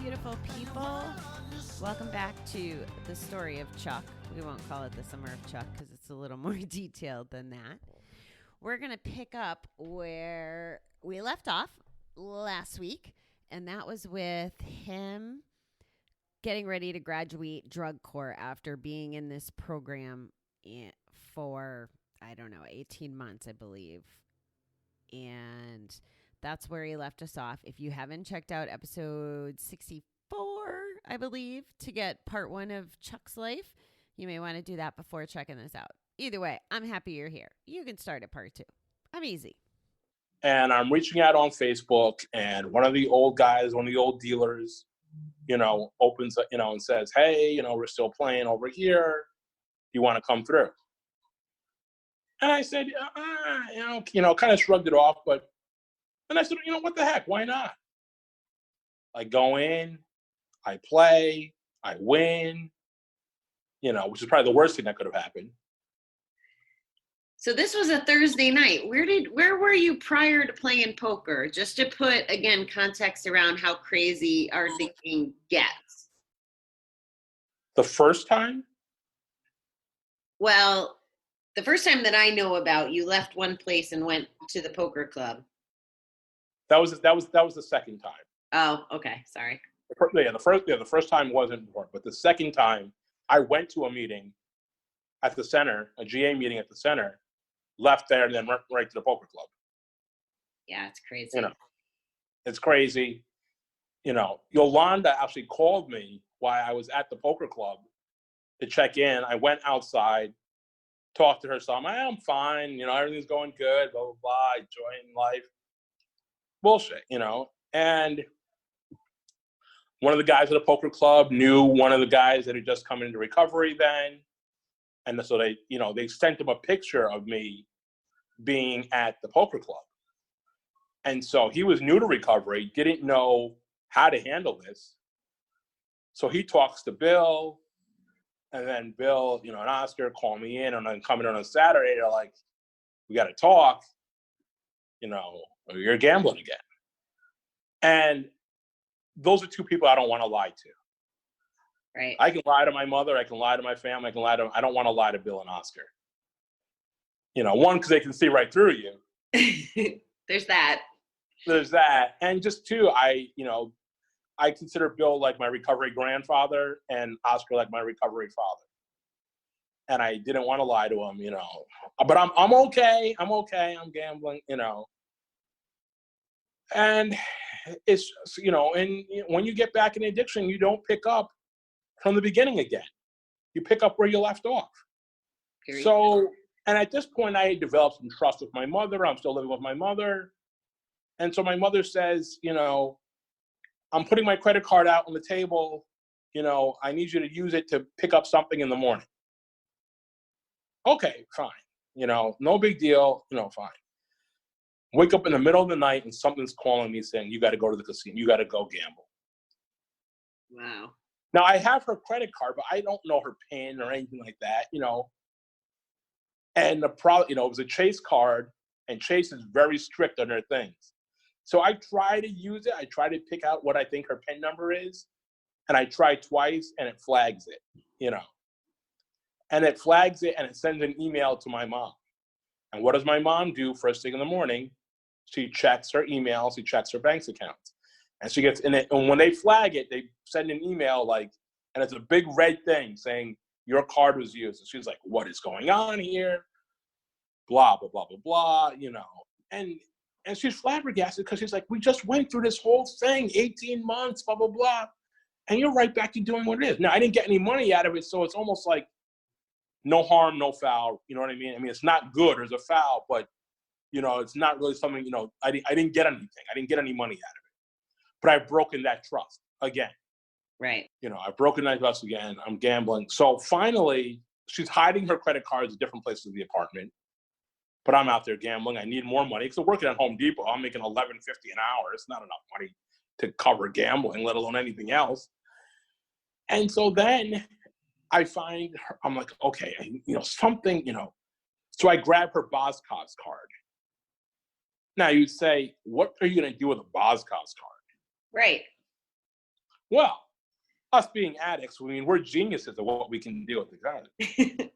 beautiful people. Welcome back to the story of Chuck. We won't call it the summer of Chuck because it's a little more detailed than that. We're going to pick up where we left off last week, and that was with him getting ready to graduate drug court after being in this program for, 18 months, I believe. And that's where he left us off. If you haven't checked out episode 64, I believe, to get part one of Chuck's life, you may want to do that before checking this out. Either way, I'm happy you're here. You can start at part two. I'm easy. And I'm reaching out on Facebook, and one of the old dealers, opens, and says, hey, we're still playing over here. You want to come through? And I said, kind of shrugged it off, but then I said, what the heck? Why not? I go in, I play, I win, which is probably the worst thing that could have happened. So this was a Thursday night. Where were you prior to playing poker? Just to put, again, context around how crazy our thinking gets. The first time? Well, the first time that I know about, you left one place and went to the poker club. That was the second time. Oh, okay. Sorry. The first time wasn't important, but the second time I went to a meeting at the center, a GA meeting at the center, left there, and then went right to the poker club. Yeah, it's crazy. It's crazy. Yolanda actually called me while I was at the poker club to check in. I went outside, talked to her some. I'm fine. Everything's going good, blah, blah, blah, enjoying life. Bullshit, and one of the guys at the poker club knew one of the guys that had just come into recovery then. And so they sent him a picture of me being at the poker club. And so he was new to recovery, didn't know how to handle this. So he talks to Bill, and then Bill, and Oscar call me in, and then coming in on a Saturday, they're like, we got to talk, you're gambling again. And those are two people I don't want to lie to. Right. I can lie to my mother. I can lie to my family. I don't want to lie to Bill and Oscar. One, because they can see right through you. There's that. And just two, I consider Bill like my recovery grandfather and Oscar like my recovery father. And I didn't want to lie to him, But I'm okay. I'm okay. I'm gambling, And it's, and when you get back in addiction, you don't pick up from the beginning again. You pick up where you left off. Period. So, and at this point, I had developed some trust with my mother. I'm still living with my mother. And so my mother says, I'm putting my credit card out on the table. I need you to use it to pick up something in the morning. Okay, fine. No big deal. Fine. Wake up in the middle of the night and something's calling me saying, you got to go to the casino. You got to go gamble. Wow. Now, I have her credit card, but I don't know her PIN or anything like that, And the problem, it was a Chase card, and Chase is very strict on their things. So I try to use it. I try to pick out what I think her PIN number is, and I try twice, and it flags it, And it flags it, and it sends an email to my mom. And what does my mom do first thing in the morning? She checks her emails. She checks her bank's accounts. And she gets in it. And when they flag it, they send an email and it's a big red thing saying your card was used. And she's like, what is going on here? Blah, blah, blah, blah, blah, And she's flabbergasted because she's like, we just went through this whole thing, 18 months, blah, blah, blah. And you're right back to doing what it is. Now, I didn't get any money out of it. So it's almost like no harm, no foul. You know what I mean? I mean, it's not good. There's a foul, but, it's not really something, I didn't get anything. I didn't get any money out of it. But I've broken that trust again. Right. I've broken that trust again. I'm gambling. So finally, she's hiding her credit cards at different places of the apartment. But I'm out there gambling. I need more money because I'm working at Home Depot. I'm making $11.50 an hour. It's not enough money to cover gambling, let alone anything else. And so then I find her, I'm like, okay, something, So I grab her Boscov's card. Now you'd say, what are you going to do with a Boscov's card? Right. Well, us being addicts, I mean, we're geniuses at what we can do at the time.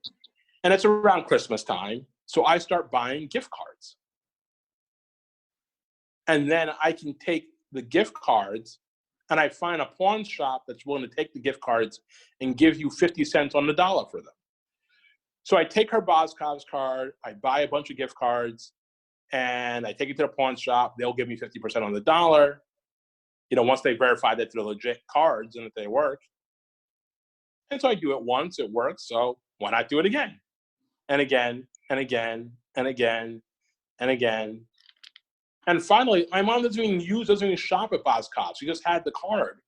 And it's around Christmas time, so I start buying gift cards. And then I can take the gift cards and I find a pawn shop that's willing to take the gift cards and give you 50 cents on the dollar for them. So I take her Boscov's card, I buy a bunch of gift cards, and I take it to the pawn shop. They'll give me 50% on the dollar. You know, once they verify that they're legit cards and that they work. And so I do it once, it works, so why not do it again? And again, and again, and again, and again. And finally, my mom doesn't even shop at Boscov. She just had the card.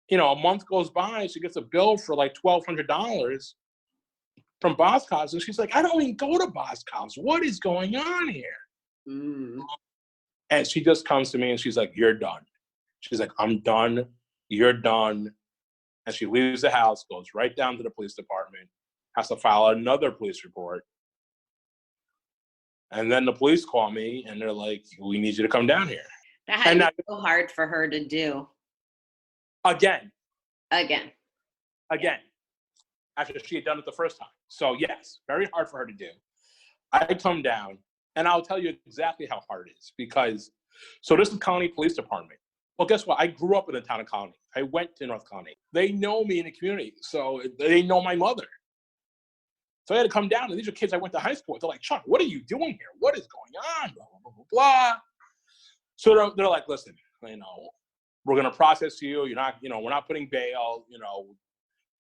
You know, a month goes by, she gets a bill for like $1,200 from Boscov's, and she's like, I don't even go to Boscov's. What is going on here? Mm. And she just comes to me and she's like, you're done. She's like, I'm done. You're done. And she leaves the house, goes right down to the police department, has to file another police report. And then the police call me and they're like, we need you to come down here. That had to be so hard for her to do. Again. Yeah. After she had done it the first time. So yes, very hard for her to do. I come down and I'll tell you exactly how hard it is because, so this is Colony Police Department. Well, guess what? I grew up in the town of Colony. I went to North Colony. They know me in the community. So they know my mother. So I had to come down, and these are kids I went to high school with. They're like, Chuck, what are you doing here? What is going on? Blah, blah, blah, blah, blah. So they're like, listen, you know, we're going to process you. You're not, you know, we're not putting bail. You know,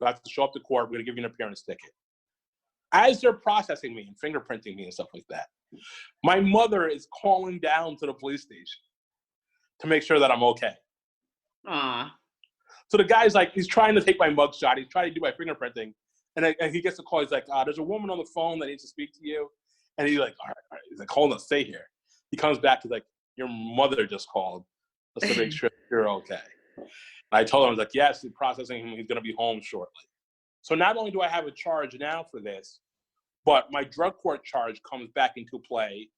you have to show up to court. We're going to give you an appearance ticket. As they're processing me and fingerprinting me and stuff like that, my mother is calling down to the police station to make sure that I'm okay. Aw. So the guy's like, he's trying to take my mugshot. He's trying to do my fingerprinting. And he gets a call. He's like, there's a woman on the phone that needs to speak to you. And he's like, all right. He's like, hold on, stay here. He comes back. He's like, your mother just called just to make sure you're okay. And I told him, I was like, yes, he's processing him. He's going to be home shortly. So not only do I have a charge now for this, but my drug court charge comes back into play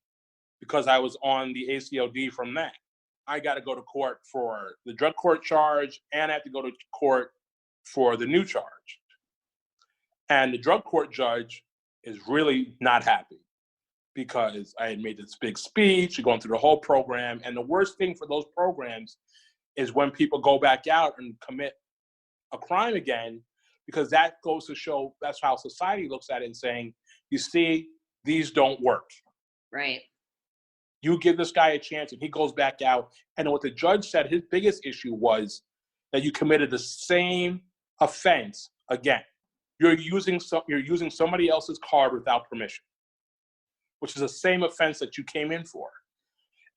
because I was on the ACOD from that. I got to go to court for the drug court charge, and I have to go to court for the new charge. And the drug court judge is really not happy because I had made this big speech, going through the whole program. And the worst thing for those programs is when people go back out and commit a crime again, because that goes to show that's how society looks at it and saying, you see, these don't work. Right. You give this guy a chance and he goes back out. And what the judge said, his biggest issue was that you committed the same offense again. You're using somebody else's card without permission, which is the same offense that you came in for.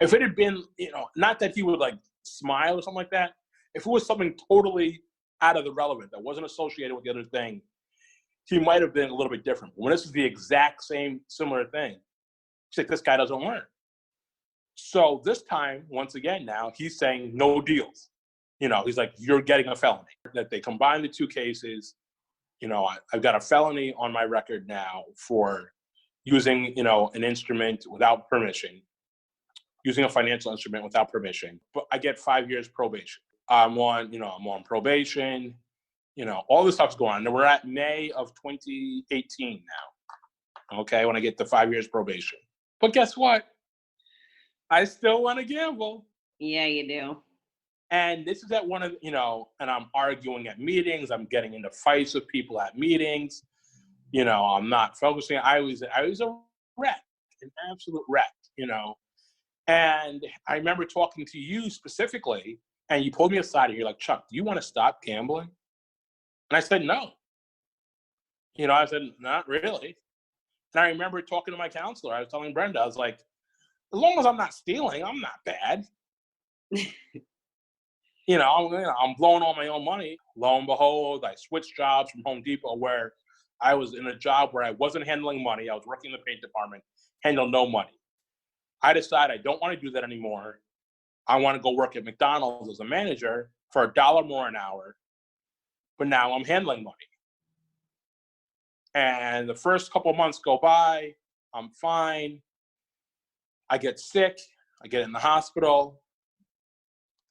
If it had been, you know, not that he would like smile or something like that. If it was something totally out of the relevant that wasn't associated with the other thing, he might have been a little bit different. But when this is the exact same similar thing, he's like, this guy doesn't learn. So this time, once again, now he's saying no deals. You know, he's like, you're getting a felony. That they combine the two cases. You know, I've got a felony on my record now for using, you know, an instrument without permission, using a financial instrument without permission. But I get 5 years probation. I'm on probation. You know, all this stuff's going on. And we're at May of 2018 now. Okay, when I get the 5 years probation. But guess what? I still want to gamble. Yeah, you do. And this is at one of, you know, and I'm arguing at meetings. I'm getting into fights with people at meetings. You know, I'm not focusing. I was a wreck, an absolute wreck, you know. And I remember talking to you specifically, and you pulled me aside and you're like, Chuck, do you want to stop gambling? And I said, no. You know, I said, not really. And I remember talking to my counselor. I was telling Brenda, I was like, as long as I'm not stealing, I'm not bad. You know, I'm blowing all my own money. Lo and behold, I switched jobs from Home Depot where I was in a job where I wasn't handling money. I was working in the paint department, handled no money. I decided I don't want to do that anymore. I want to go work at McDonald's as a manager for $1 more an hour. But now I'm handling money. And the first couple of months go by. I'm fine. I get sick. I get in the hospital.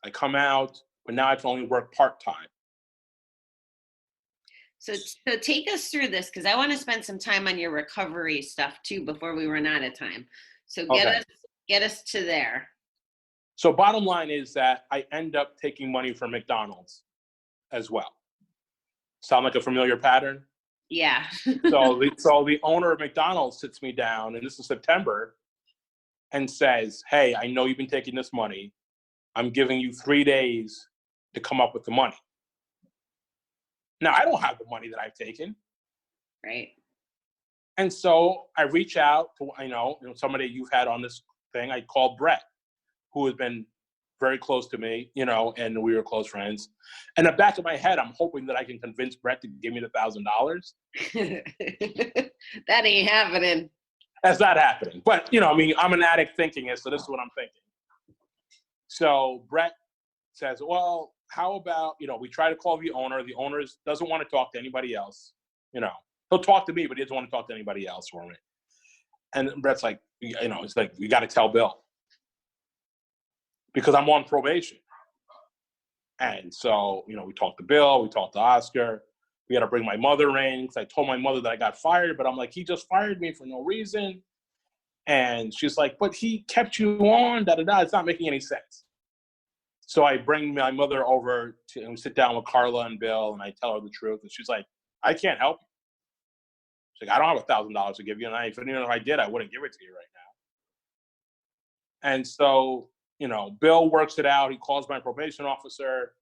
I come out. but now I can only work part-time. So take us through this, because I want to spend some time on your recovery stuff too before we run out of time. So get us to there. So bottom line is that I end up taking money from McDonald's as well. Sound like a familiar pattern? Yeah. So the owner of McDonald's sits me down, and this is September, and says, hey, I know you've been taking this money. I'm giving you 3 days to come up with the money. Now, I don't have the money that I've taken. Right. And so I reach out to, somebody you've had on this thing. I called Brett, who has been very close to me, and we were close friends. And in the back of my head, I'm hoping that I can convince Brett to give me the $1,000. That ain't happening. That's not happening. But, I'm an addict thinking it, so this is what I'm thinking. So Brett says, well, how about, we try to call the owner. The owner doesn't want to talk to anybody else. He'll talk to me, but he doesn't want to talk to anybody else for me. And Brett's like, it's like, you got to tell Bill, because I'm on probation. And so, we talked to Bill, we talked to Oscar. We got to bring my mother in, because I told my mother that I got fired, but I'm like, he just fired me for no reason. And she's like, but he kept you on, da-da-da. It's not making any sense. So I bring my mother over and sit down with Carla and Bill, and I tell her the truth. And she's like, I can't help you. She's like, I don't have $1,000 to give you. And if I did, I wouldn't give it to you right now. And so, Bill works it out. He calls my probation officer,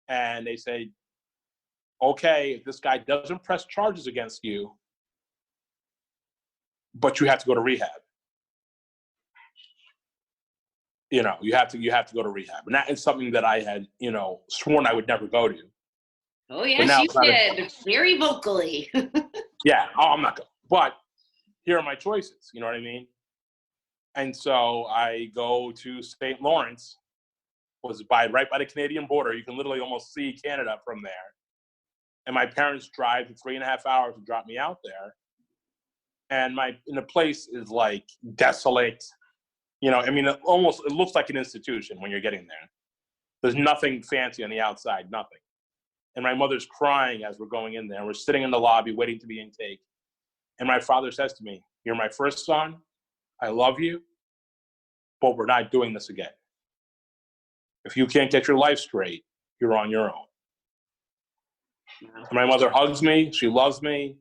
and they say, okay, if this guy doesn't press charges against you, but you have to go to rehab. You have to go to rehab. And that is something that I had, sworn I would never go to. Oh, yes, you did. Very vocally. Yeah. Oh, I'm not going. But here are my choices. You know what I mean? And so I go to St. Lawrence, was right by the Canadian border. You can literally almost see Canada from there. And my parents drive 3.5 hours to drop me out there. And the place is like desolate. It looks like an institution when you're getting there. There's nothing fancy on the outside, nothing. And my mother's crying as we're going in there. We're sitting in the lobby waiting to be intake. And my father says to me, you're my first son. I love you, but we're not doing this again. If you can't get your life straight, you're on your own. And my mother hugs me. She loves me.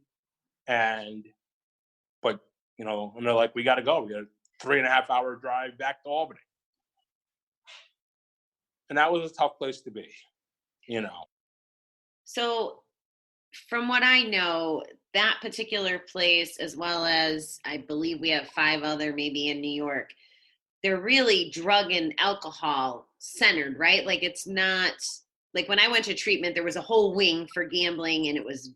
And they're like, we got to go. We got a 3.5 hour drive back to Albany. And that was a tough place to be, So from what I know, that particular place, as well as I believe we have 5 other maybe in New York, they're really drug and alcohol centered, right? Like, it's not like when I went to treatment, there was a whole wing for gambling. And it was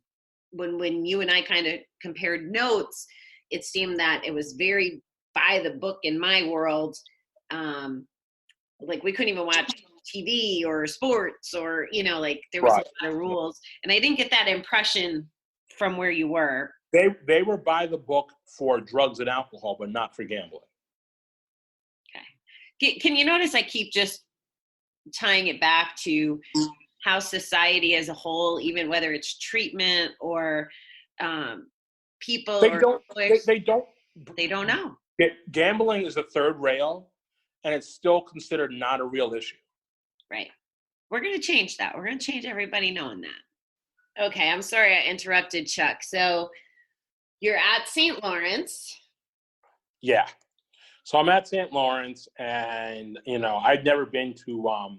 when you and I kind of compared notes, it seemed that it was very by the book in my world. Like, we couldn't even watch TV or sports or, there was a lot of rules. And I didn't get that impression from where you were. They were by the book for drugs and alcohol, but not for gambling. Okay. Can you notice I keep just tying it back to how society as a whole, even whether it's treatment or people, they don't know. Gambling is a third rail, and it's still considered not a real issue. Right. We're going to change that. We're going to change everybody knowing that. Okay. I'm sorry I interrupted, Chuck. So you're at St. Lawrence. Yeah. So I'm at St. Lawrence, and, I've never been to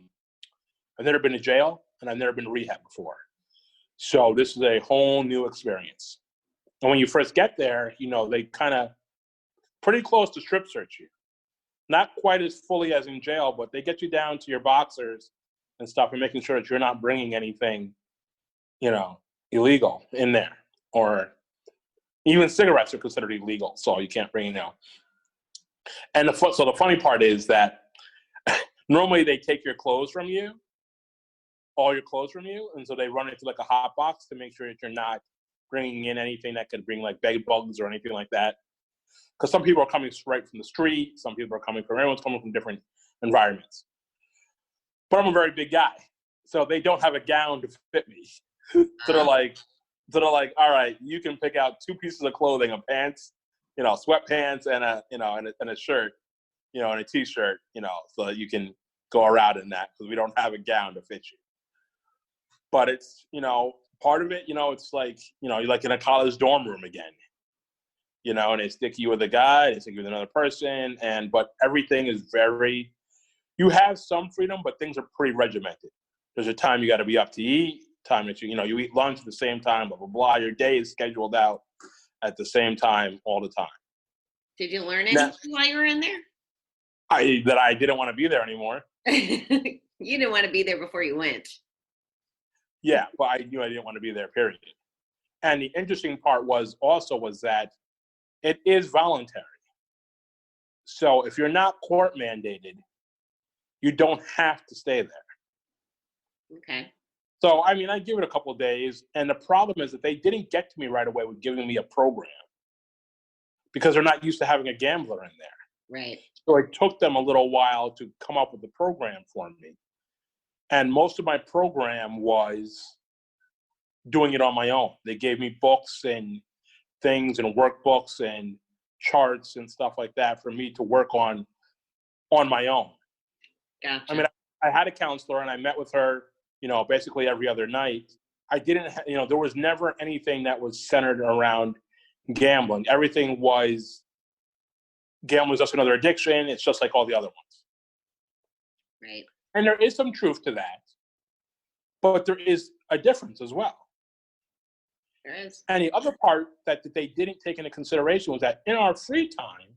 jail, and I've never been to rehab before. So this is a whole new experience. And when you first get there, they kind of pretty close to strip search you. Not quite as fully as in jail, but they get you down to your boxers and stuff and making sure that you're not bringing anything, illegal in there. Or even cigarettes are considered illegal, so you can't bring, And so the funny part is that normally they take your clothes from you, all your clothes from you, and so they run it to like a hot box to make sure that you're not bringing in anything that could bring like bed bugs or anything like that. Because some people are coming straight from the street, everyone's coming from different environments. But I'm a very big guy. So they don't have a gown to fit me. So they're like, all right, you can pick out 2 pieces of clothing, a pants, sweatpants and a shirt, and a t-shirt, so that you can go around in that because we don't have a gown to fit you. But it's, part of it, it's like, you're like in a college dorm room again, and they stick you with a guy, they stick you with another person, but everything is you have some freedom, but things are pretty regimented. There's a time you got to be up to eat, time that you eat lunch at the same time, blah, blah, blah. Your day is scheduled out at the same time all the time. Did you learn anything while you were in there? That I didn't want to be there anymore. You didn't want to be there before you went. Yeah, but I knew I didn't want to be there, period. And the interesting part was that it is voluntary. So if you're not court mandated, you don't have to stay there. Okay. So, I give it a couple of days, and the problem is that they didn't get to me right away with giving me a program because they're not used to having a gambler in there. Right. So it took them a little while to come up with the program for me. And most of my program was doing it on my own. They gave me books and things and workbooks and charts and stuff like that for me to work on my own. Gotcha. I had a counselor and I met with her, basically every other night. I didn't, there was never anything that was centered around gambling. Everything was, gambling was just another addiction. It's just like all the other ones. Right. And there is some truth to that, but there is a difference as well. There is. And the other part that they didn't take into consideration was that in our free time,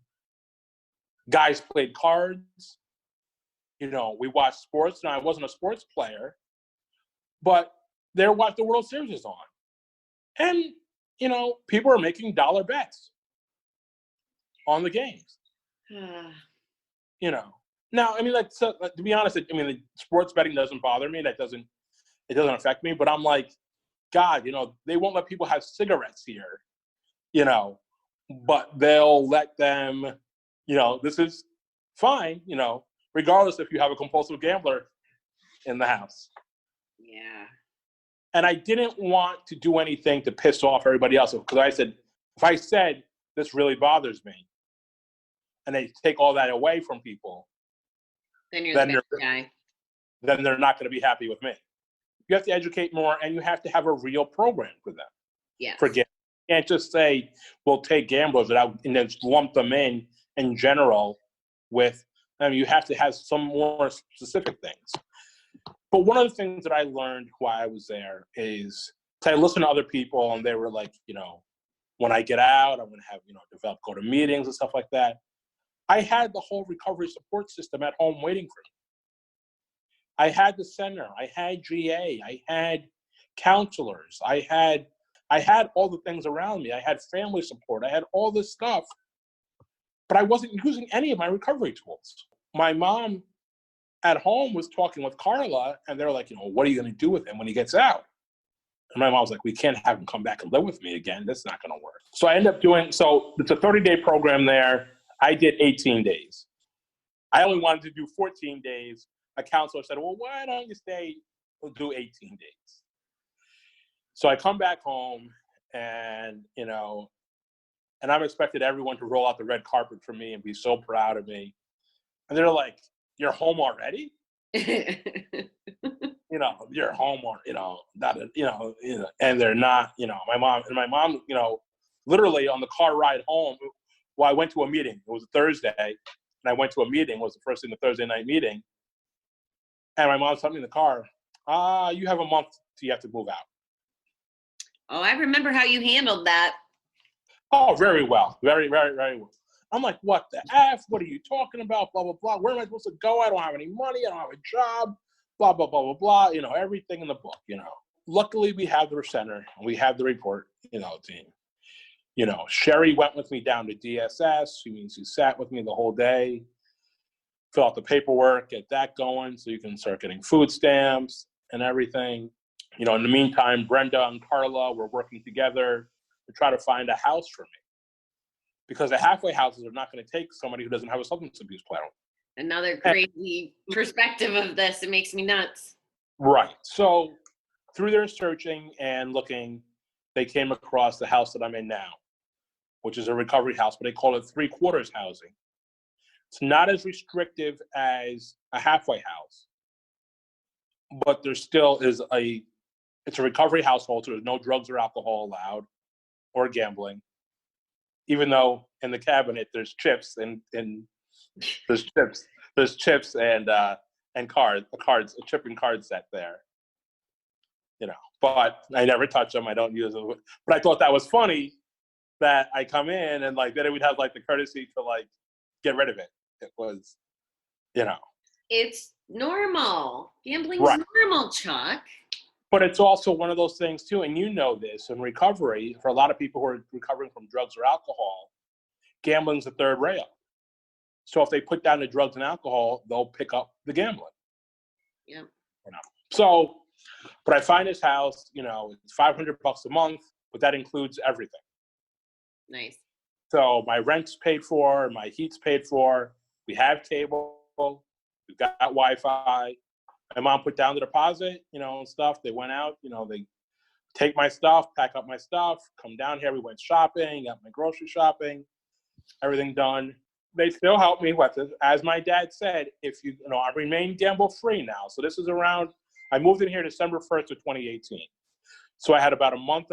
guys played cards. We watched sports. Now, I wasn't a sports player, but they're what the World Series is on. And, people are making dollar bets on the games. Now, to be honest, the sports betting doesn't bother me. It doesn't affect me. But I'm like, God, they won't let people have cigarettes here, but they'll let them, this is fine, regardless if you have a compulsive gambler in the house. Yeah. And I didn't want to do anything to piss off everybody else because I said, if I said this really bothers me, and they take all that away from people, then you're the bad guy. Then they're not going to be happy with me. You have to educate more, and you have to have a real program for them. Yes. You can't just say, we'll take gamblers and then lump them in general with, you have to have some more specific things. But one of the things that I learned while I was there is I listened to other people, and they were like, when I get out, I'm going to have, go to meetings and stuff like that. I had the whole recovery support system at home waiting for me. I had the center, I had GA, I had counselors, I had all the things around me. I had family support, I had all this stuff, but I wasn't using any of my recovery tools. My mom at home was talking with Carla, and they're like, what are you going to do with him when he gets out? And my mom was like, we can't have him come back and live with me again. That's not going to work. So I ended up it's a 30-day program there. I did 18 days. I only wanted to do 14 days. A counselor said, well, why don't you stay? We'll do 18 days. So I come back home and, and I'm expected everyone to roll out the red carpet for me and be so proud of me. And they're like, you're home already? You're home or, and they're not, my mom, literally on the car ride home, I went to a meeting. It was a Thursday, and I went to a meeting. It was the first thing, the Thursday night meeting. And my mom told me in the car, you have a month till you have to move out. Oh, I remember how you handled that. Oh, very well. Very, very, very well. I'm like, what the F? What are you talking about? Blah, blah, blah. Where am I supposed to go? I don't have any money. I don't have a job. Blah, blah, blah, blah, blah. Everything in the book, Luckily, we have the center. We have the report, team. Sherry went with me down to DSS. She sat with me the whole day, fill out the paperwork, get that going so you can start getting food stamps and everything. In the meantime, Brenda and Carla were working together to try to find a house for me. Because the halfway houses are not going to take somebody who doesn't have a substance abuse problem. Another crazy perspective of this. It makes me nuts. Right. So through their searching and looking, they came across the house that I'm in now, which is a recovery house, but they call it 3/4 housing. It's not as restrictive as a halfway house, but there still is it's a recovery household, so there's no drugs or alcohol allowed or gambling. Even though in the cabinet there's chips and there's chips and cards, a chip and card set there. But I never touch them. I don't use them. But I thought that was funny that I come in and like then we'd have like the courtesy to like get rid of it. It was, you know. It's normal. Gambling's Right. normal, Chuck. But it's also one of those things too, and you know this, in recovery, for a lot of people who are recovering from drugs or alcohol, gambling's the third rail. So if they put down the drugs and alcohol, they'll pick up the gambling. Yeah. So, but I find this house, it's $500 a month, but that includes everything. Nice. So my rent's paid for, my heat's paid for, we have cable, we've got Wi-Fi. My mom put down the deposit, and stuff. They went out, they take my stuff, pack up my stuff, come down here. We went shopping, got my grocery shopping, everything done. They still help me with it. As my dad said, I remain gamble free now. So this is I moved in here December 1st of 2018. So I had about a month,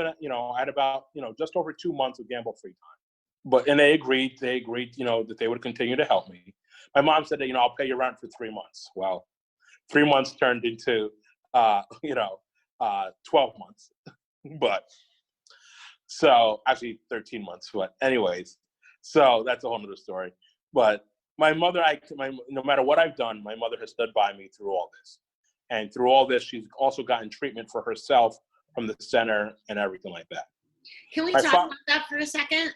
just over 2 months of gamble free time. And they agreed, that they would continue to help me. My mom said that, I'll pay you rent for 3 months. Well, 3 months turned into, 12 months. But so actually 13 months. But anyways, so that's a whole nother story. But my mother, no matter what I've done, my mother has stood by me through all this. And through all this, she's also gotten treatment for herself from the center and everything like that. Can we talk about that for a second?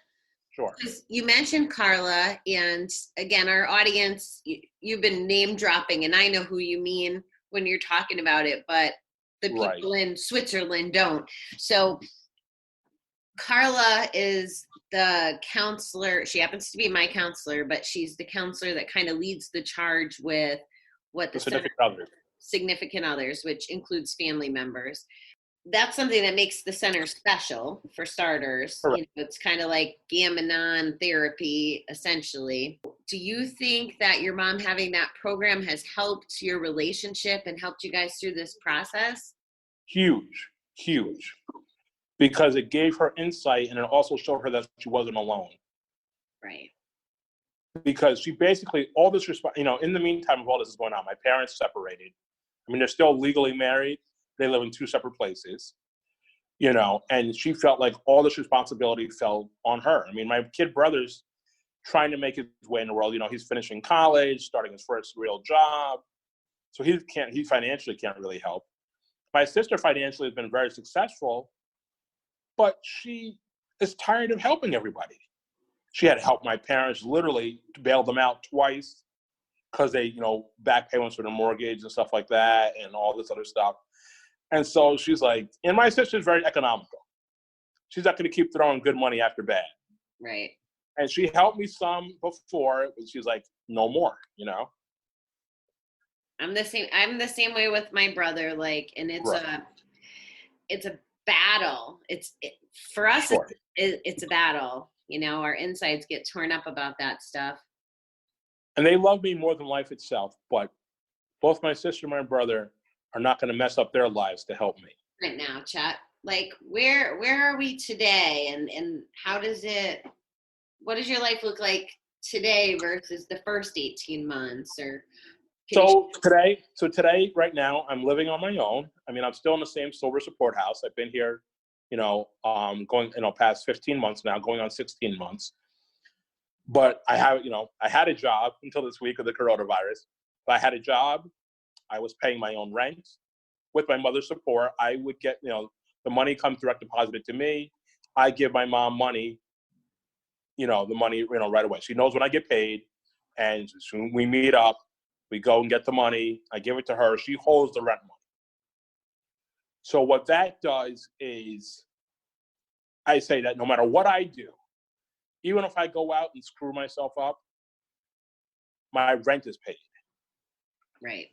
Sure. You mentioned Carla, and again, our audience, you've been name dropping, and I know who you mean when you're talking about it, but the people in Switzerland don't. So Carla is the counselor. She happens to be my counselor, but she's the counselor that kind of leads the charge with what the significant others, which includes family members. That's something that makes the center special, for starters. It's kind of like Gam-Anon therapy, essentially. Do you think that your mom having that program has helped your relationship and helped you guys through this process? Huge. Because it gave her insight, and it also showed her that she wasn't alone. Right. Because she basically, all this in the meantime of all this is going on, my parents separated. I mean, they're still legally married. They live in 2 separate places, and she felt like all this responsibility fell on her. I mean, my kid brother's trying to make his way in the world. He's finishing college, starting his first real job. So he financially can't really help. My sister financially has been very successful, but she is tired of helping everybody. She had to help my parents, literally bail them out twice because they, back payments for the mortgage and stuff like that and all this other stuff. And so she's like, and my sister's very economical. She's not going to keep throwing good money after bad. Right. And she helped me some before, but she's like, no more, I'm the same way with my brother. And it's a battle. For us, sure. It's a battle. Our insides get torn up about that stuff. And they love me more than life itself, but both my sister and my brother are not going to mess up their lives to help me. Right now, Chuck, where are we today, and what does your life look like today versus the first 18 months? Today, right now, I'm living on my own. I mean, I'm still in the same sober support house. I've been here, going, past 15 months now, going on 16 months. But I had a job until this week of the coronavirus. But I had a job. I was paying my own rent. With my mother's support, I would get, the money comes direct deposited to me. I give my mom money, the money, right away. She knows when I get paid. And when we meet up, we go and get the money. I give it to her. She holds the rent money. So what that does is I say that no matter what I do, even if I go out and screw myself up, my rent is paid. Right.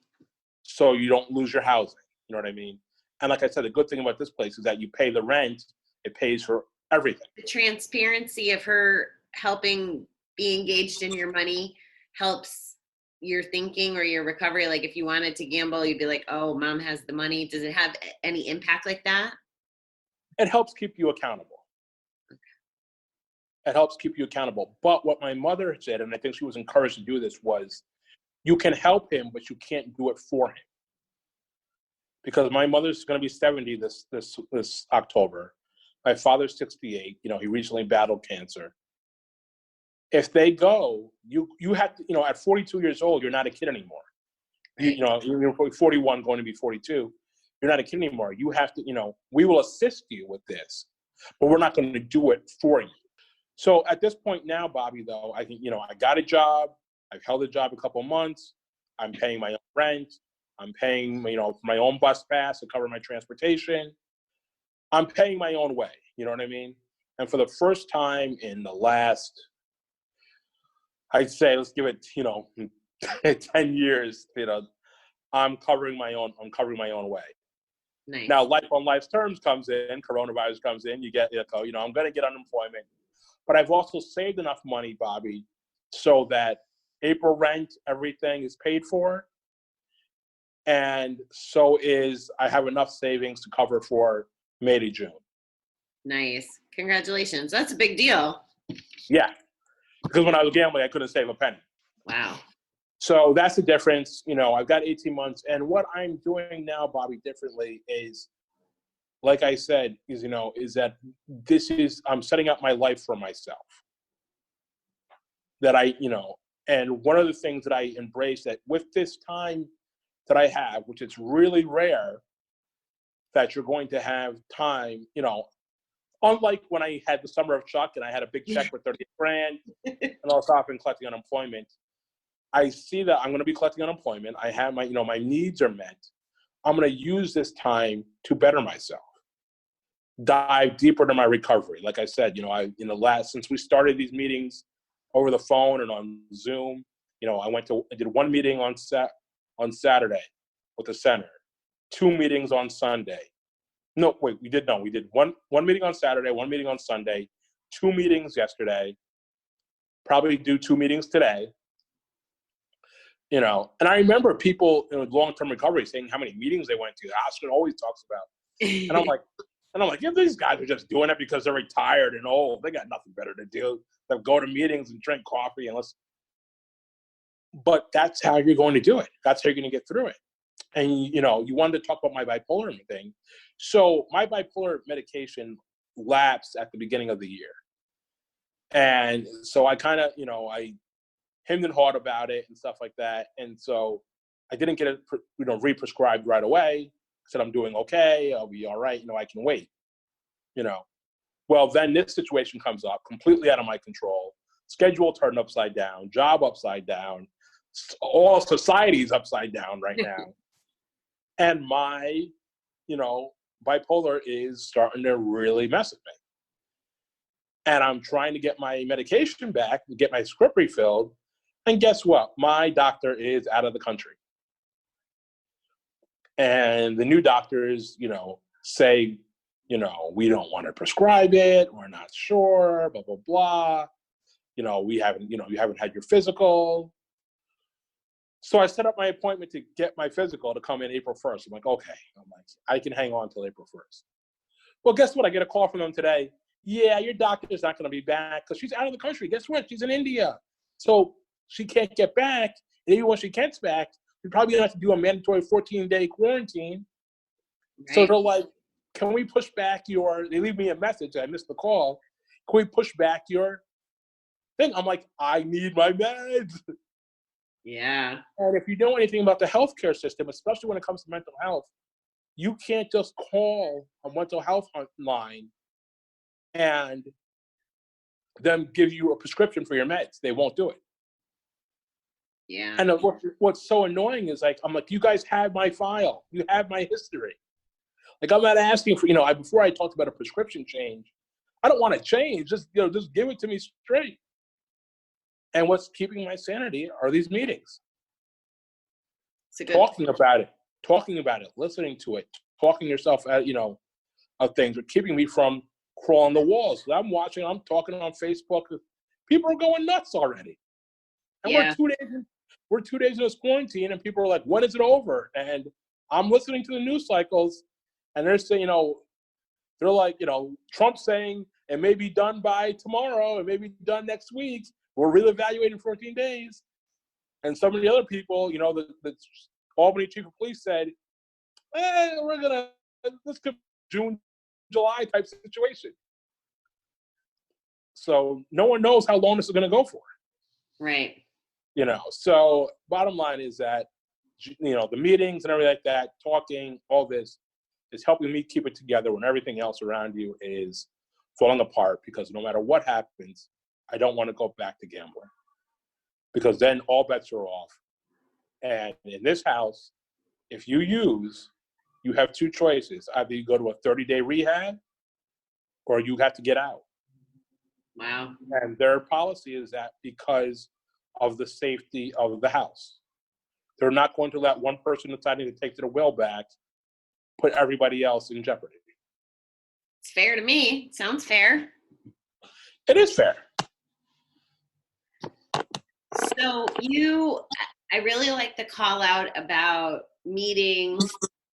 So you don't lose your housing. You know what I mean? And like I said, the good thing about this place is that you pay the rent, it pays for everything. The transparency of her helping be engaged in your money helps your thinking or your recovery. Like if you wanted to gamble, you'd be like, oh, mom has the money. Does it have any impact like that? It helps keep you accountable. It helps keep you accountable. But what my mother said, and I think she was encouraged to do this, was you can help him, but you can't do it for him. Because my mother's going to be 70 this October. My father's 68. You know, he recently battled cancer. If they go, you have to, you know, at 42 years old, you're not a kid anymore. You know, you're 41 going to be 42. You're not a kid anymore. You have to, you know, we will assist you with this, but we're not going to do it for you. So at this point now, Bobby, though, I think, you know, I got a job. I've held a job a couple of months. I'm paying my own rent. I'm paying, you know, for my own bus pass to cover my transportation. I'm paying my own way. You know what I mean? And for the first time in the last, I'd say, let's give it, you know, 10 years, you know, I'm covering my own way. Nice. Now, life on life's terms comes in, coronavirus comes in, you get, you know, I'm going to get unemployment. But I've also saved enough money, Bobby, so that April rent, everything is paid for. And so I have enough savings to cover for May to June. Nice. Congratulations. That's a big deal. Yeah. Because when I was gambling, I couldn't save a penny. Wow. So that's the difference. You know, I've got 18 months. And what I'm doing now, Bobby, differently is, like I said, is that I'm setting up my life for myself. That and one of the things that I embrace that with this time that I have, which is really rare, that you're going to have time, you know, unlike when I had the summer of Chuck and I had a big check for 30 grand and I'll stop and collecting unemployment. I see that I'm going to be collecting unemployment. I have my needs are met. I'm going to use this time to better myself, dive deeper into my recovery. Like I said, since we started these meetings over the phone and on Zoom, you know, I did one meeting on Saturday with the center, 2 meetings on Sunday. No, wait, we did one meeting on Saturday, 1 meeting on Sunday, 2 meetings yesterday, probably do 2 meetings today. You know, and I remember people in long-term recovery saying how many meetings they went to. Oscar always talks about. And I'm like, yeah, these guys are just doing it because they're retired and old. They got nothing better to do than go to meetings and drink coffee and listen. But that's how you're going to do it. That's how you're going to get through it. And, you know, you wanted to talk about my bipolar thing. So my bipolar medication lapsed at the beginning of the year. And so I kind of, you know, I hemmed and hawed about it and stuff like that. And so I didn't get it, re-prescribed right away. I said, I'm doing okay. I'll be all right. You know, I can wait, you know. Well, then this situation comes up completely out of my control. Schedule turned upside down, job upside down, all society's upside down right now. And my, you know, bipolar is starting to really mess with me. And I'm trying to get my medication back, get my script refilled. And guess what? My doctor is out of the country. And the new doctors, you know, say, you know, we don't want to prescribe it. We're not sure, blah, blah, blah. You know, you haven't had your physical. So I set up my appointment to get my physical to come in April 1st. I'm like, okay. I can hang on till April 1st. Well, guess what? I get a call from them today. Yeah, your doctor's not going to be back because she's out of the country. Guess what? She's in India. So she can't get back. And even when she gets back, we probably have to do a mandatory 14-day quarantine. Right. So they're like, can we push back they leave me a message. I missed the call. Can we push back your thing? I'm like, I need my meds. Yeah. And if you know anything about the healthcare system, especially when it comes to mental health, you can't just call a mental health line and them give you a prescription for your meds. They won't do it. Yeah. And what's so annoying is I'm like, you guys have my file. You have my history. Like, I'm not asking for, before I talked about a prescription change, I don't want to change. Just give it to me straight. And what's keeping my sanity are these meetings. Talking about it. talking about it, listening to it, talking yourself out, of things, are keeping me from crawling the walls. I'm watching, I'm talking on Facebook. People are going nuts already. And Yeah. we're 2 days in this quarantine, and people are like, when is it over? And I'm listening to the news cycles, and they're saying, they're like, Trump saying it may be done by tomorrow, it may be done next week. We're reevaluating in 14 days. And some of the other people, the Albany chief of police said, this could be June, July type situation. So no one knows how long this is going to go for. Right. So bottom line is that, the meetings and everything like that, talking, all this is helping me keep it together when everything else around you is falling apart, because no matter what happens, I don't want to go back to gambling, because then all bets are off. And in this house, if you use, you have two choices. Either you go to a 30-day rehab or you have to get out. Wow. And their policy is that because of the safety of the house, they're not going to let one person deciding to take their will back put everybody else in jeopardy. It's fair to me. Sounds fair. It is fair. So I really like the call out about meetings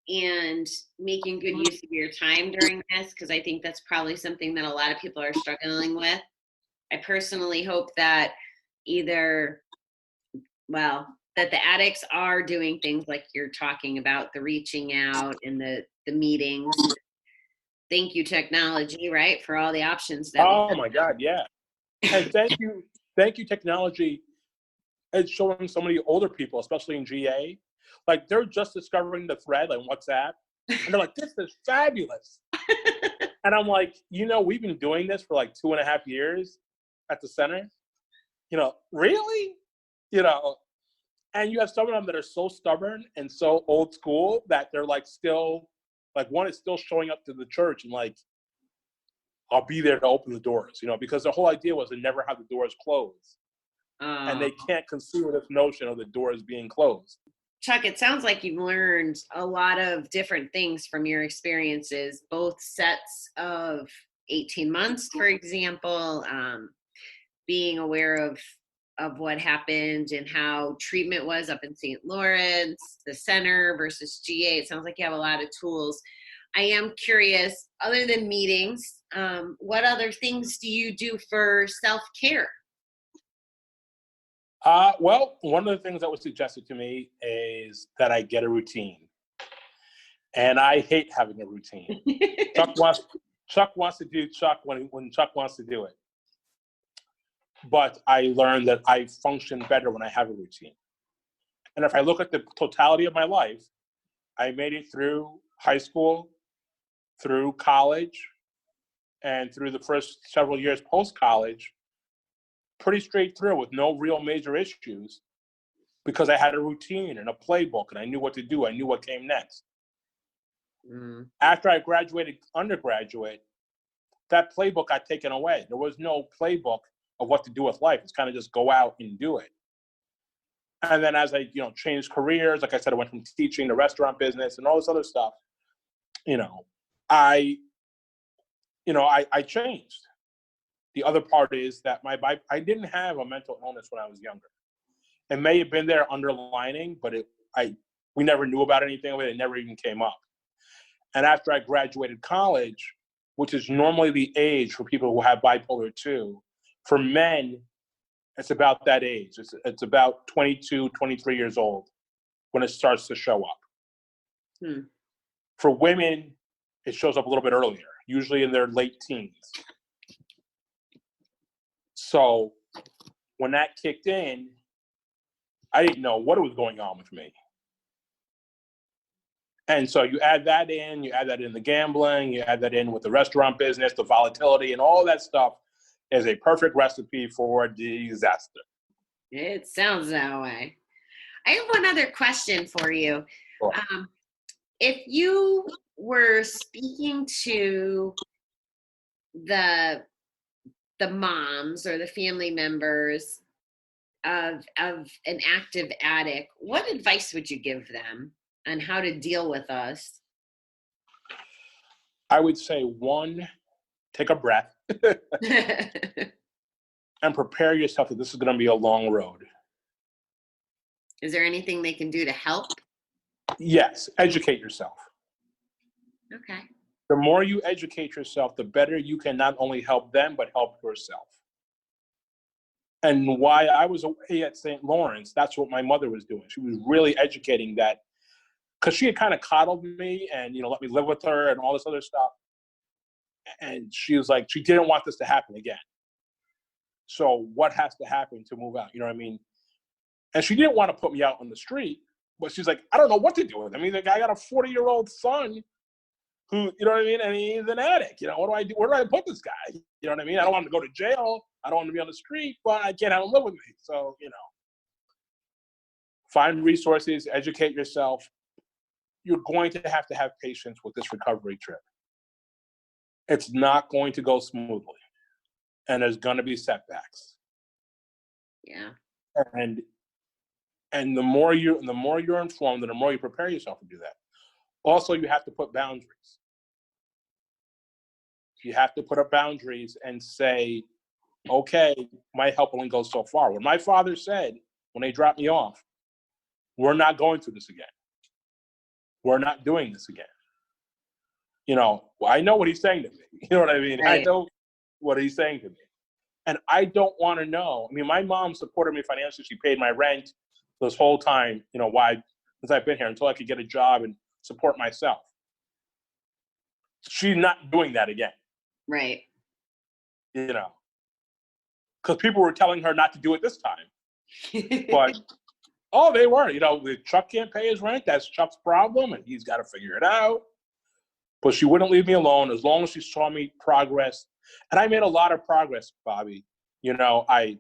and making good use of your time during this, because I think that's probably something that a lot of people are struggling with. I personally hope that that the addicts are doing things like you're talking about, the reaching out and the meetings. Thank you, technology, right, for all the options that Oh my God, yeah. And thank you, technology. It's showing so many older people, especially in GA, like they're just discovering the thread on WhatsApp, and they're like, "This is fabulous." And I'm like, we've been doing this for like 2.5 years at the center. Really? And you have some of them that are so stubborn and so old school that they're like still, like one is still showing up to the church and like, I'll be there to open the doors, because the whole idea was to never have the doors closed. And they can't conceive of this notion of the doors being closed. Chuck, it sounds like you've learned a lot of different things from your experiences, both sets of 18 months, for example, being aware of what happened and how treatment was up in St. Lawrence, the center versus GA. It sounds like you have a lot of tools. I am curious, other than meetings, what other things do you do for self-care? Well, one of the things that was suggested to me is that I get a routine. And I hate having a routine. Chuck wants to do Chuck when Chuck wants to do it. But I learned that I function better when I have a routine. And if I look at the totality of my life, I made it through high school, through college, and through the first several years post-college, pretty straight through with no real major issues, because I had a routine and a playbook and I knew what to do. I knew what came next. After I graduated undergraduate, that playbook got taken away. There was no playbook of what to do with life. It's kind of just go out and do it. And then as I, changed careers, like I said, I went from teaching to restaurant business and all this other stuff, I changed. The other part is that I didn't have a mental illness when I was younger. It may have been there underlining, but we never knew about anything of it. It never even came up. And after I graduated college, which is normally the age for people who have bipolar 2, for men, it's about that age. It's about 22, 23 years old when it starts to show up. For women, it shows up a little bit earlier, usually in their late teens. So when that kicked in, I didn't know what was going on with me. And so you add that in the gambling, you add that in with the restaurant business, the volatility, and all that stuff is a perfect recipe for disaster. It sounds that way. I have one other question for you. Sure. If you were speaking to the moms or the family members of an active addict, what advice would you give them? on how to deal with us? I would say, one, take a breath and prepare yourself that this is going to be a long road. Is there anything they can do to help? Yes, educate yourself. Okay. The more you educate yourself, the better you can not only help them, but help yourself. And why I was away at St. Lawrence, that's what my mother was doing. She was really educating that, because she had kind of coddled me and, let me live with her and all this other stuff. And she was like, she didn't want this to happen again. So what has to happen to move out? You know what I mean? And she didn't want to put me out on the street, but she's like, I don't know what to do with him. I mean, I got a 40-year-old son who, you know what I mean? And he's an addict. What do I do? Where do I put this guy? You know what I mean? I don't want him to go to jail. I don't want him to be on the street, but I can't have him live with me. So, find resources, educate yourself. You're going to have patience with this recovery trip. It's not going to go smoothly. And there's going to be setbacks. Yeah. And the more you're informed, and the more you prepare yourself to do that. Also, you have to put boundaries. You have to put up boundaries and say, okay, my help only goes so far. When my father said, when they dropped me off, we're not going through this again. We're not doing this again. I know what he's saying to me. You know what I mean? Right. I know what he's saying to me. And I don't want to know. I mean, my mom supported me financially. She paid my rent this whole time, since I've been here, until I could get a job and support myself. She's not doing that again. Right. Because people were telling her not to do it this time. But, they weren't. Chuck can't pay his rent. That's Chuck's problem, and he's got to figure it out. But she wouldn't leave me alone as long as she saw me progress. And I made a lot of progress, Bobby. I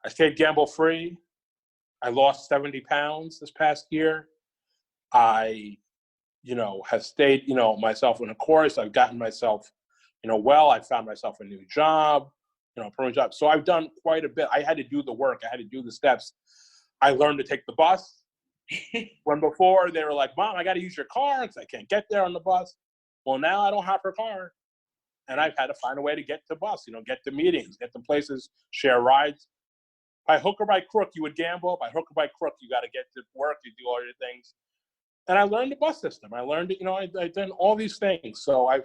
stayed gamble-free. I lost 70 pounds this past year. I, have stayed, myself in a course. I've gotten myself, well. I found myself a new job, permanent job. So I've done quite a bit. I had to do the work. I had to do the steps. I learned to take the bus. When before they were like, Mom, I got to use your car because I can't get there on the bus. Well, now I don't have her car. And I've had to find a way to get to bus, get to meetings, get to places, share rides. By hook or by crook, you would gamble. By hook or by crook, you got to get to work, you do all your things. And I learned the bus system. I learned it, I've done all these things. So I've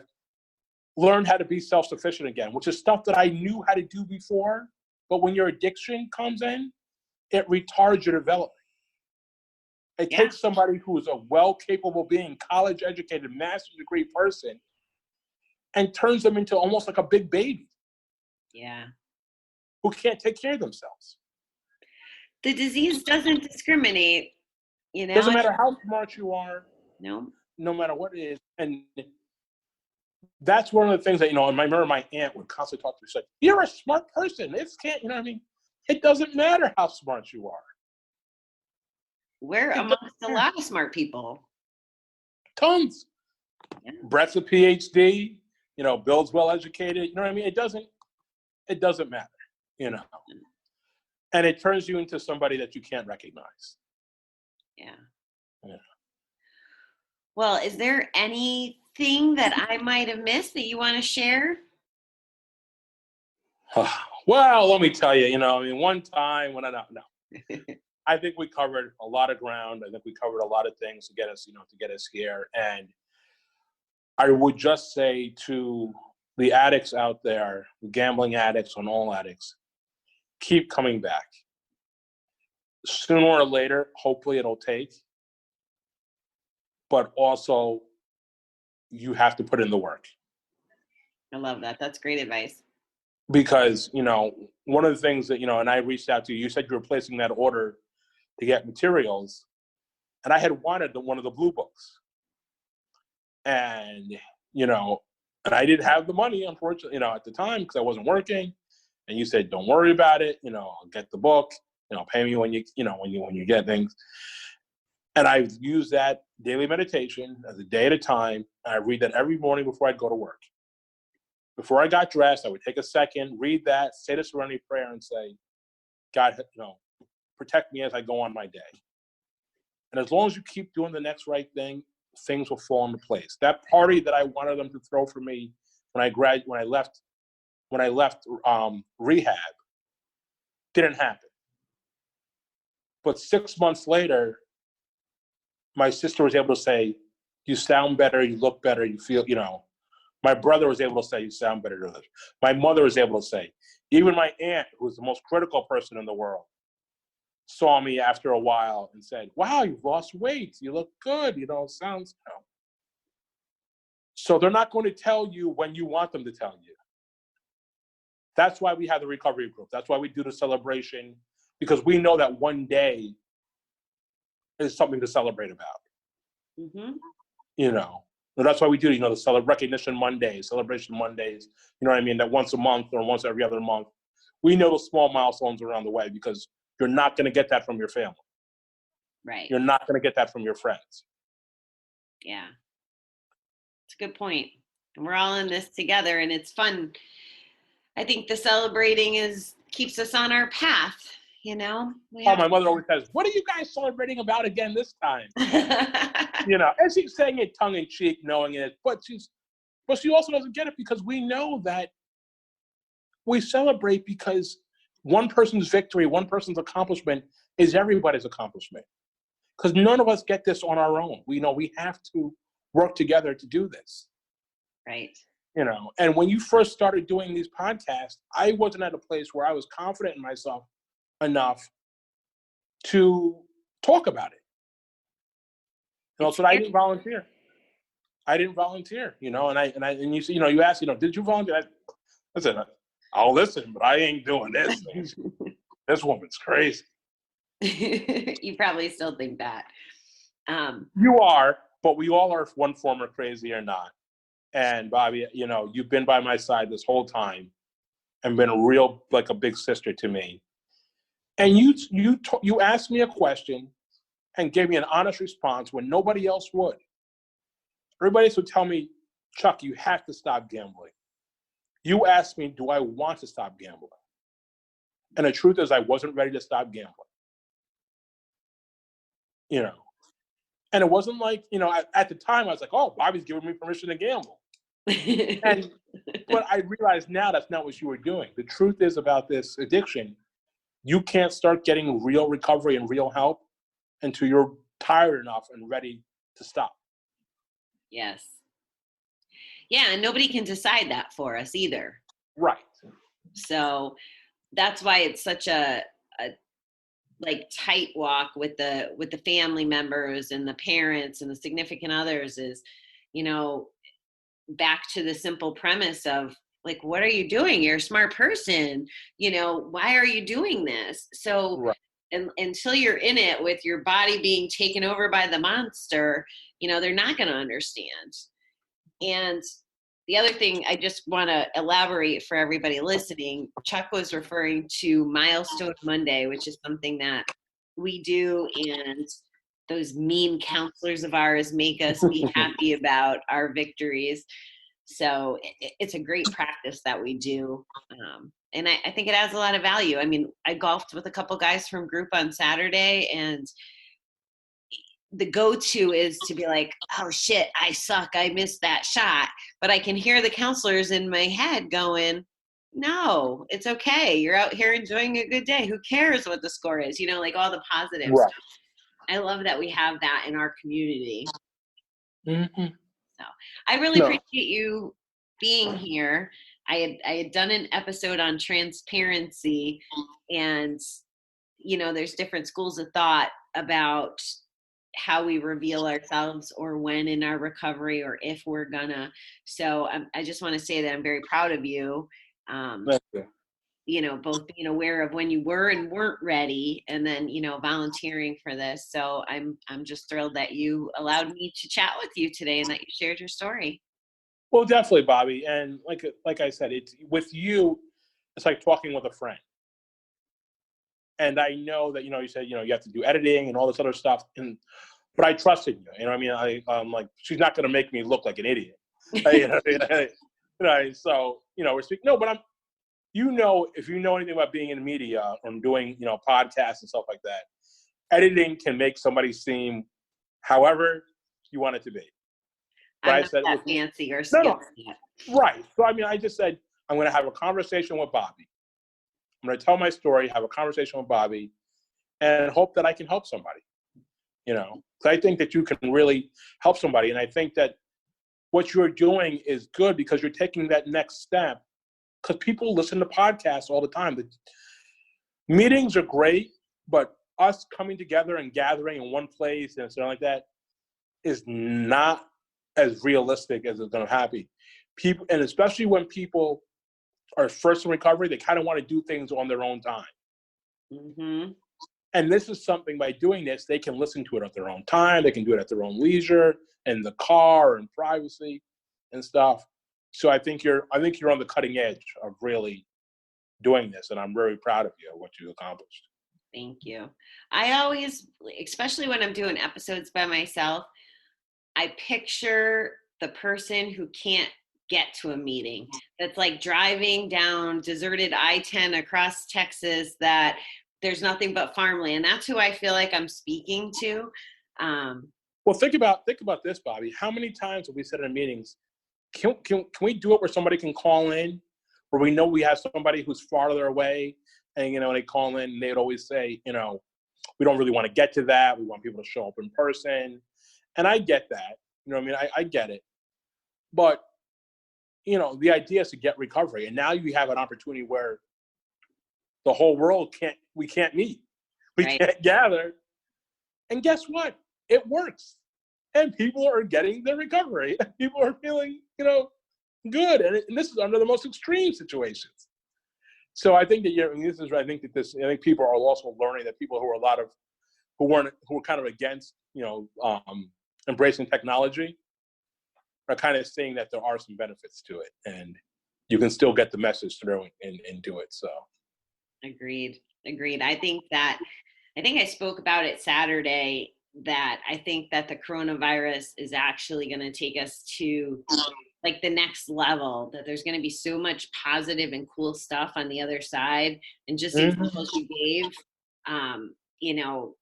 learned how to be self-sufficient again, which is stuff that I knew how to do before. But when your addiction comes in, it retards your development. It takes somebody who is a well-capable being, college-educated, master's degree person, and turns them into almost like a big baby. Yeah. Who can't take care of themselves. The disease doesn't discriminate, Doesn't matter how smart you are. No. No matter what it is. And that's one of the things that, and I remember my aunt would constantly talk to me. She's like, you're a smart person. It can't, it doesn't matter how smart you are. We're amongst a lot of smart people. Tons. Yeah. Brett's a PhD, Bill's well educated. You know what I mean? It doesn't matter, And it turns you into somebody that you can't recognize. Yeah. Well, is there anything that I might have missed that you want to share? Well, let me tell you, one time when I think we covered a lot of ground. I think we covered a lot of things to get us, here. And I would just say to the addicts out there, gambling addicts and all addicts, keep coming back. Sooner or later, hopefully it'll take. But also, you have to put in the work. I love that. That's great advice. Because, one of the things that, and I reached out to you, you said you were placing that order to get materials. And I had wanted one of the blue books. And, and I didn't have the money, unfortunately, at the time because I wasn't working. And you said, don't worry about it. I'll get the book, pay me when you get things. And I've used that daily meditation as a day at a time. And I read that every morning before I'd go to work. Before I got dressed, I would take a second, read that, say the serenity prayer and say, God, protect me as I go on my day. And as long as you keep doing the next right thing, things will fall into place. That party that I wanted them to throw for me when I left rehab didn't happen. But 6 months later, my sister was able to say, "You sound better, you look better, you feel, you know." My brother was able to say, "You sound better." My mother was able to say. Even my aunt, who was the most critical person in the world, saw me after a while and said, "Wow, you've lost weight. You look good. You know, sounds." You know. So they're not going to tell you when you want them to tell you. That's why we have the recovery group. That's why we do the celebration, because we know that one day is something to celebrate about. Mm-hmm. You know, so that's why we do, you know, the recognition Mondays, celebration Mondays. You know what I mean? That once a month or once every other month. We know the small milestones around the way because you're not going to get that from your family. Right. You're not going to get that from your friends. Yeah. It's a good point. And we're all in this together, and it's fun. I think the celebrating keeps us on our path, you know? My mother always says, "What are you guys celebrating about again this time?" You know, and she's saying it tongue in cheek, knowing it, but she also doesn't get it because we know that we celebrate because one person's victory, one person's accomplishment is everybody's accomplishment. Because none of us get this on our own. We know we have to work together to do this. Right. You know, and when you first started doing these podcasts, I wasn't at a place where I was confident in myself enough to talk about it. You know, so I didn't volunteer. You know, and you you know, you asked, you know, did you volunteer? I said, I'll listen, but I ain't doing this. This woman's crazy. You probably still think that. You are, but we all are one form of crazy or not. And Bobby, you know, you've been by my side this whole time and been a real, like a big sister to me. And you asked me a question and gave me an honest response when nobody else would. Everybody else would tell me, "Chuck, you have to stop gambling." You asked me, do I want to stop gambling? And the truth is I wasn't ready to stop gambling. You know, and it wasn't like, you know, at the time I was like, "Oh, Bobby's giving me permission to gamble." But I realize now that's not what you were doing. The truth is about this addiction, you can't start getting real recovery and real help until you're tired enough and ready to stop. Yes. Yeah, and nobody can decide that for us either. Right. So that's why it's such a like tight walk with the family members and the parents and the significant others is, you know, back to the simple premise of like, what are you doing? You're a smart person. You know, why are you doing this? So right. And until you're in it with your body being taken over by the monster, you know, they're not going to understand. And the other thing I just want to elaborate for everybody listening, Chuck was referring to Milestone Monday, which is something that we do, and those mean counselors of ours make us be happy about our victories. So it's a great practice that we do. And I think it adds a lot of value. I mean, I golfed with a couple guys from group on Saturday, and the go-to is to be like, "Oh shit, I suck. I missed that shot." But I can hear the counselors in my head going, "No, it's okay. You're out here enjoying a good day. Who cares what the score is?" You know, like all the positive right. stuff. I love that we have that in our community. Mm-hmm. So I really appreciate you being here. I had done an episode on transparency, and you know, there's different schools of thought about how we reveal ourselves or when in our recovery or if we're gonna. So I just want to say that I'm very proud of you. Thank you. You know, both being aware of when you were and weren't ready, and then, you know, volunteering for this. So I'm just thrilled that you allowed me to chat with you today and that you shared your story. Well, definitely, Bobby. And like I said, it's with you, it's like talking with a friend. And I know that, you know, you said, you know, you have to do editing and all this other stuff. But I trusted you. You know what I mean? I'm like, she's not going to make me look like an idiot. So, you know, we're speaking. No, but you know, if you know anything about being in media or doing, you know, podcasts and stuff like that, editing can make somebody seem however you want it to be. But I'm I not said, that fancy or no, skilled yet. right. So, I mean, I just said, I'm going to have a conversation with Bobby. I'm going to tell my story, have a conversation with Bobby, and hope that I can help somebody. You know, because I think that you can really help somebody. And I think that what you're doing is good because you're taking that next step. Because people listen to podcasts all the time. The meetings are great, but us coming together and gathering in one place and something like that is not as realistic as it's going to happen. People, and especially when people are first in recovery, they kind of want to do things on their own time. Mm-hmm. And this is something, by doing this, they can listen to it at their own time. They can do it at their own leisure, in the car, and privacy and stuff. So I think you're on the cutting edge of really doing this, and I'm very proud of you of what you accomplished. Thank you. I always, especially when I'm doing episodes by myself, I picture the person who can't get to a meeting. That's like driving down deserted I-10 across Texas that there's nothing but farmland. That's who I feel like I'm speaking to. Well, think about this, Bobby. How many times have we said in meetings, can we do it where somebody can call in, where we know we have somebody who's farther away, and they call in, and they'd always say, we don't really want to get to that. We want people to show up in person, and I get that. You know what I mean? I get it, but the idea is to get recovery, and now you have an opportunity where the whole world we can't meet, we Right. can't gather, and guess what? It works. And people are getting their recovery. People are feeling, good. And this is under the most extreme situations. So I think that I think people are also learning that people who were kind of against, embracing technology are kind of seeing that there are some benefits to it, and you can still get the message through and do it. So. Agreed. I think I spoke about it Saturday, that I think that the coronavirus is actually going to take us to like the next level, that there's going to be so much positive and cool stuff on the other side. And just examples you gave,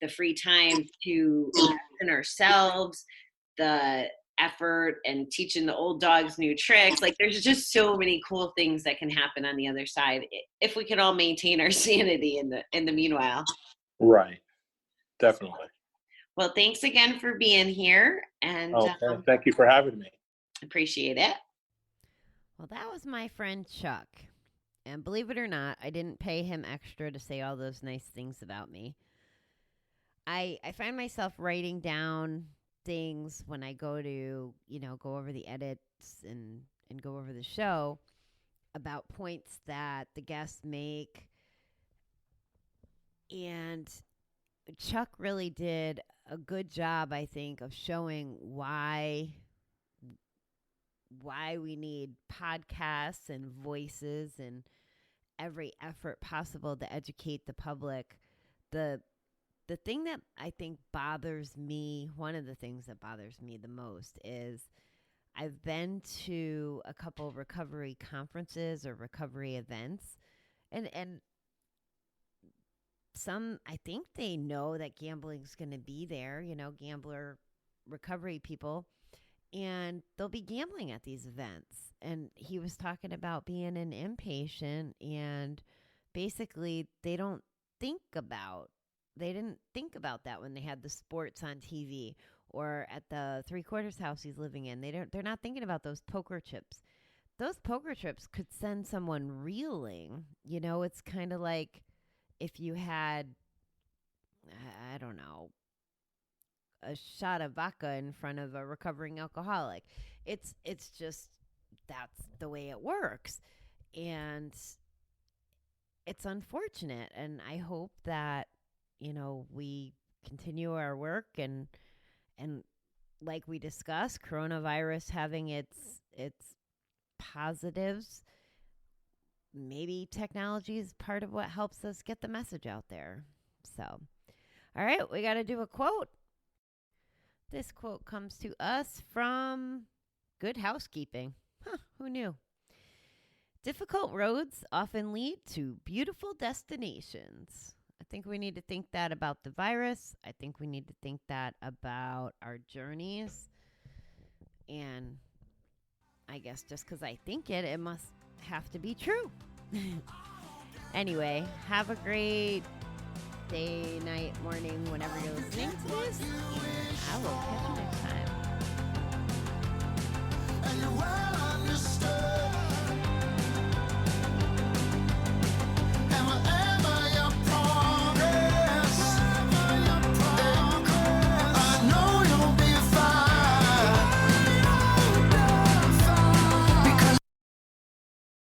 the free time to invest in ourselves, the effort and teaching the old dogs new tricks. Like, there's just so many cool things that can happen on the other side if we could all maintain our sanity in the meanwhile. Right. Definitely. Well, thanks again for being here, and okay. Thank you for having me. Appreciate it. Well, that was my friend Chuck. And believe it or not, I didn't pay him extra to say all those nice things about me. I find myself writing down things when I go to, go over the edits and go over the show about points that the guests make. And Chuck really did a good job, I think, of showing why we need podcasts and voices and every effort possible to educate the public. The thing that I think bothers me, one of the things that bothers me the most, is I've been to a couple recovery conferences or recovery events, and some, I think they know that gambling's going to be there, gambler recovery people, and they'll be gambling at these events. And he was talking about being an inpatient, and basically they didn't think about that when they had the sports on TV or at the 3/4 house he's living in. They're not thinking about those poker chips. Those poker chips could send someone reeling. It's kind of like if you had, I don't know, a shot of vodka in front of a recovering alcoholic. It's just, that's the way it works. And it's unfortunate. And I hope that, we continue our work and like we discussed, coronavirus having its positives. Maybe technology is part of what helps us get the message out there. So, all right, we got to do a quote. This quote comes to us from Good Housekeeping. Who knew? Difficult roads often lead to beautiful destinations. I think we need to think that about the virus. I think we need to think that about our journeys. And I guess just because I think it, it must have to be true. Anyway, have a great day, night, morning, whenever you're listening to this. And I will catch you next time.